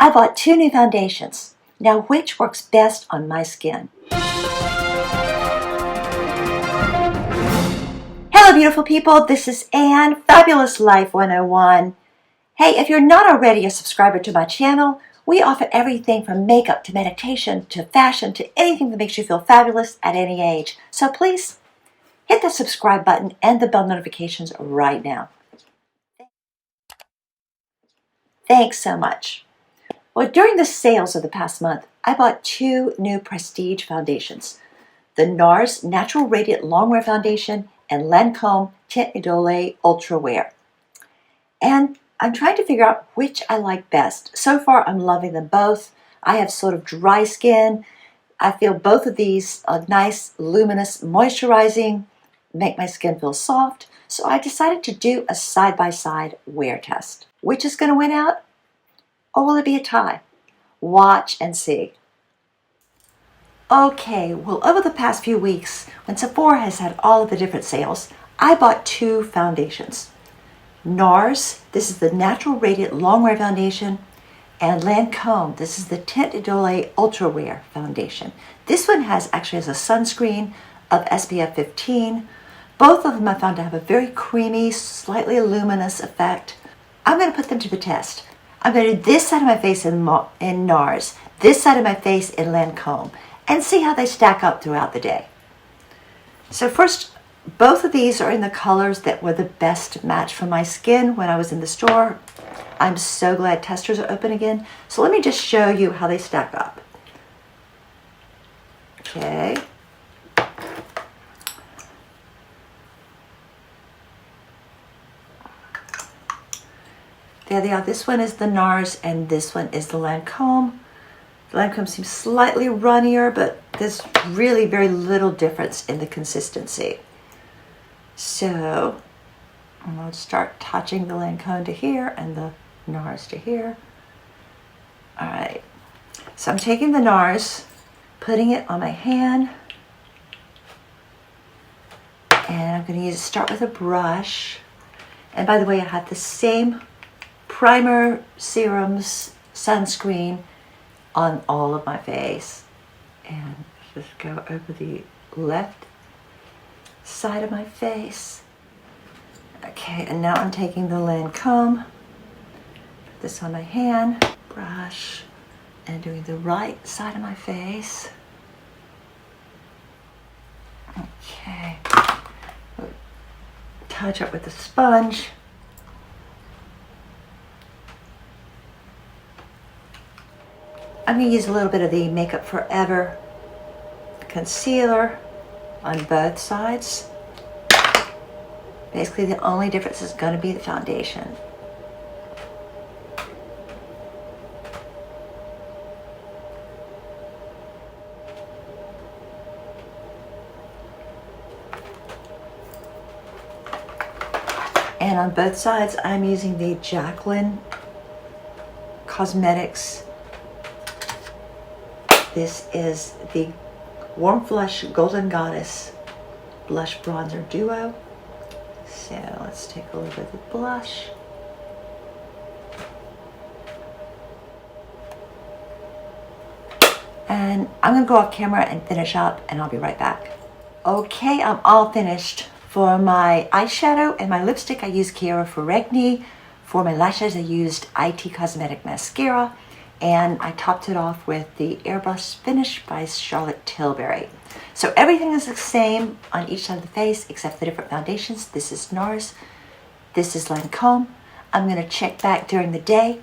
I bought 2 new foundations. Now, which works best on my skin? Hello, beautiful people. This is Anne, Fabulous Life 101. Hey, if you're not already a subscriber to my channel, we offer everything from makeup to meditation to fashion to anything that makes you feel fabulous at any age. So please hit the subscribe button and the bell notifications right now. Thanks so much. Well, during the sales of the past month, I bought 2 new prestige foundations. The NARS Natural Radiant Longwear Foundation and Lancome Teint Idole Ultra Wear. And I'm trying to figure out which I like best. So far, I'm loving them both. I have sort of dry skin. I feel both of these are nice, luminous, moisturizing, make my skin feel soft. So I decided to do a side-by-side wear test. Which is going to win out? Or will it be a tie? Watch and see. Okay, well, over the past few weeks, when Sephora has had all of the different sales, I bought 2 foundations. NARS, this is the Natural Radiant Longwear Foundation, and Lancome, this is the Teint Idole Ultra Wear Foundation. This one actually has a sunscreen of SPF 15. Both of them I found to have a very creamy, slightly luminous effect. I'm going to put them to the test. I'm going to do this side of my face in NARS, this side of my face in Lancome, and see how they stack up throughout the day. So first, both of these are in the colors that were the best match for my skin when I was in the store. I'm so glad testers are open again. So let me just show you how they stack up. Okay. There they are. This one is the NARS and this one is the Lancome. The Lancome seems slightly runnier, but there's really very little difference in the consistency. So I'm going to start touching the Lancome to here and the NARS to here. All right. So I'm taking the NARS, putting it on my hand, and I'm going to start with a brush. And by the way, I have the same primer, serums, sunscreen on all of my face. And just go over the left side of my face. Okay, and now I'm taking the Lancome, put this on my hand, brush, and doing the right side of my face. Okay, touch up with the sponge. I'm going to use a little bit of the Makeup Forever concealer on both sides. Basically, the only difference is going to be the foundation. And on both sides, I'm using the Jaclyn Cosmetics. This is the Warm Flush Golden Goddess Blush Bronzer Duo. So let's take a little bit of the blush. And I'm going to go off camera and finish up, and I'll be right back. Okay, I'm all finished. For my eyeshadow and my lipstick, I used Chiara Ferragni. For my lashes, I used IT Cosmetic Mascara. And I topped it off with the Airbrush Finish by Charlotte Tilbury. So everything is the same on each side of the face except the different foundations. This is NARS, this is Lancome. I'm going to check back during the day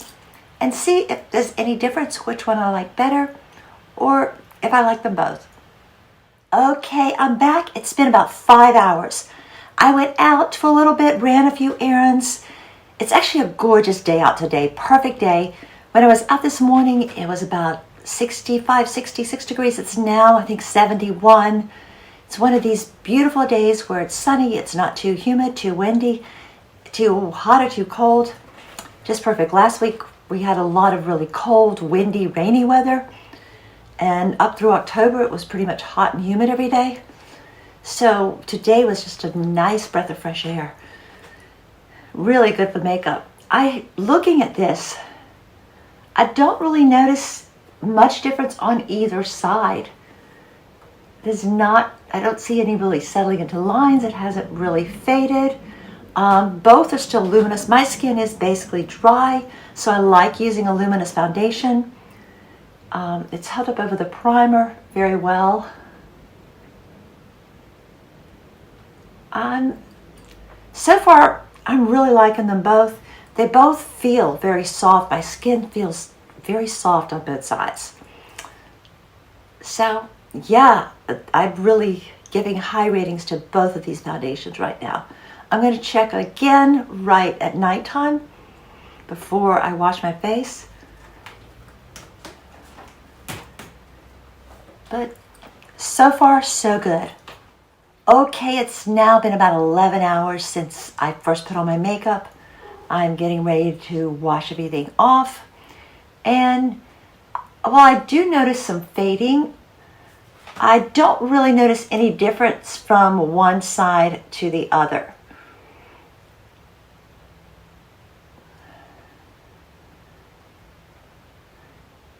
and see if there's any difference, which one I like better, or if I like them both. Okay, I'm back. It's been about 5 hours. I went out for a little bit, ran a few errands. It's actually a gorgeous day out today, perfect day. When I was out this morning, it was about 65, 66 degrees. It's now, I think, 71. It's one of these beautiful days where it's sunny. It's not too humid, too windy, too hot or too cold. Just perfect. Last week, we had a lot of really cold, windy, rainy weather. And up through October, it was pretty much hot and humid every day. So today was just a nice breath of fresh air. Really good for makeup. Looking at this, I don't really notice much difference on either side. I don't see any really settling into lines. It hasn't really faded. Both are still luminous. My skin is basically dry, so I like using a luminous foundation. It's held up over the primer very well. So far, I'm really liking them both. They both feel very soft. My skin feels very soft on both sides. So yeah, I'm really giving high ratings to both of these foundations right now. I'm going to check again right at nighttime before I wash my face. But so far, so good. Okay, it's now been about 11 hours since I first put on my makeup. I'm getting ready to wash everything off. And while I do notice some fading, I don't really notice any difference from one side to the other.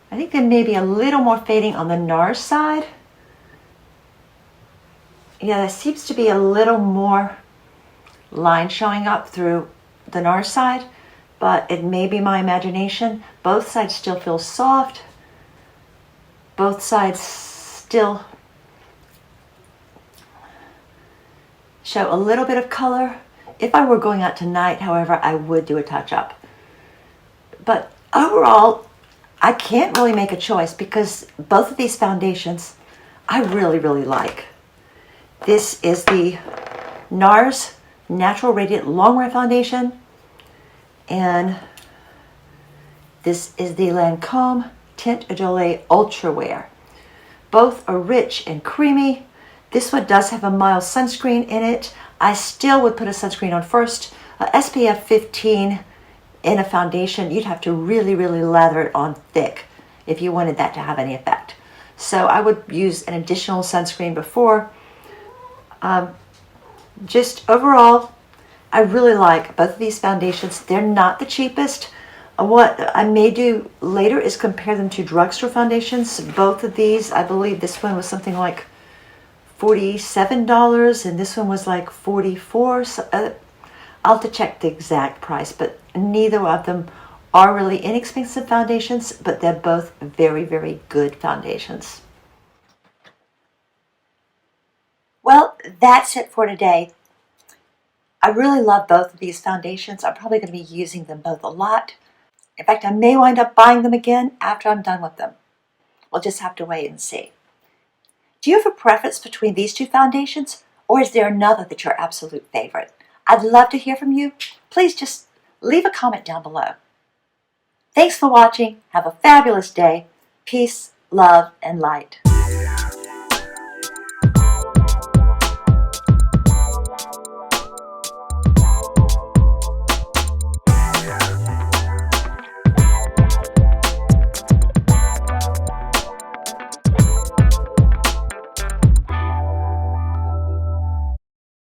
I think there may be a little more fading on the NARS side. Yeah, there seems to be a little more line showing up through the NARS side, but it may be my imagination. Both sides still feel soft. Both sides still show a little bit of color. If I were going out tonight, however, I would do a touch-up. But overall, I can't really make a choice because both of these foundations I really, really like. This is the NARS Natural Radiant Longwear Foundation, and this is the Lancome Teint Idole Ultra Wear. Both are rich and creamy. This one does have a mild sunscreen in it. I still would put a sunscreen on first. SPF 15 in a foundation, you'd have to really, really lather it on thick if you wanted that to have any effect. So I would use an additional sunscreen before. Just overall, I really like both of these foundations. They're not the cheapest. What I may do later is compare them to drugstore foundations. Both of these, I believe this one was something like $47 and this one was like $44. So, I'll have to check the exact price, but neither of them are really inexpensive foundations, but they're both very, very good foundations. Well, that's it for today. I really love both of these foundations. I'm probably going to be using them both a lot. In fact, I may wind up buying them again after I'm done with them. We'll just have to wait and see. Do you have a preference between these two foundations, or is there another that's your absolute favorite? I'd love to hear from you. Please just leave a comment down below. Thanks for watching. Have a fabulous day. Peace, love, and light.